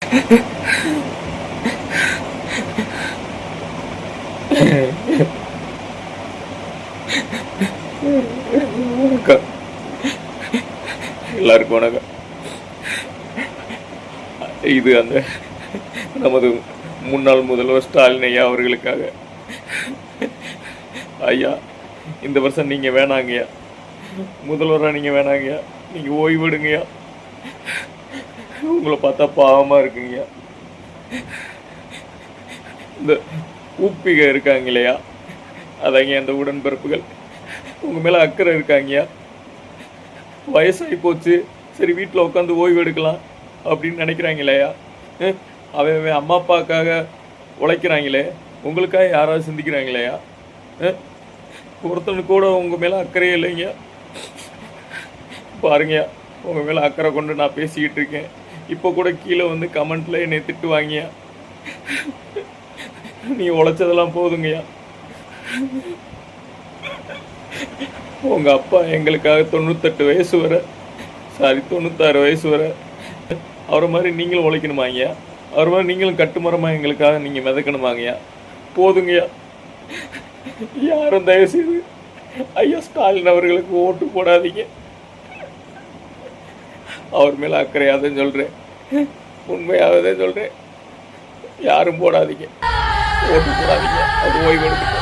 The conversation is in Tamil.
வணக்கம், எல்லாருக்கும் வணக்கம். இது அந்த நமது முன்னாள் முதல்வர் ஸ்டாலின் ஐயா அவர்களுக்காக. ஐயா, இந்த வருஷம் நீங்கள் வேணாங்கய்யா, முதல்வராக நீங்கள் வேணாங்கய்யா, நீங்கள் ஓய்வெடுங்கய்யா. உங்களை பார்த்தா பாவமாக இருக்குங்கய்யா. இந்த ஊப்பிகை இருக்காங்க இல்லையா, அதாங்க அந்த உடன்பிறப்புகள் உங்கள் மேலே அக்கறை இருக்காங்கய்யா. வயசாகி போச்சு, சரி வீட்டில் உட்காந்து ஓய்வு எடுக்கலாம் அப்படின்னு நினைக்கிறாங்க இல்லையா. அவன் அம்மா அப்பாவுக்காக உழைக்கிறாங்களே, உங்களுக்காக யாராவது சிந்திக்கிறாங்க இல்லையா. ஒருத்தனுக்கு கூட உங்கள் மேலே அக்கறையே இல்லைங்க. பாருங்கய்யா, உங்கள் மேலே அக்கறை கொண்டு நான் பேசிக்கிட்டு இருக்கேன். இப்போ கூட கீழே வந்து கமெண்ட்டில் என்னை திட்டுவாங்கய்யா. நீ உழைச்சதெல்லாம் போதுங்கய்யா. உங்கள் அப்பா எங்களுக்காக 98 வயசு வரை, 96 வயசு வரை அவரை மாதிரி நீங்களும் உழைக்கணுமாங்கய்யா. அவர் மாதிரி நீங்களும் கட்டுமரமாக எங்களுக்காக நீங்கள் மிதக்கணுமாங்கய்யா. போதுங்கய்யா. யாரும் தயவுசெய்து ஐயா ஸ்டாலின் அவர்களுக்கு ஓட்டு போடாதீங்க. அவர் மேலே அக்கறையாதான் சொல்கிறேன், உண்மையாகதான் சொல்கிறேன். யாரும் போடாதீங்க, ஓட்டு போடாதீங்க. அது ஓய்வு எடுத்துக்கோ.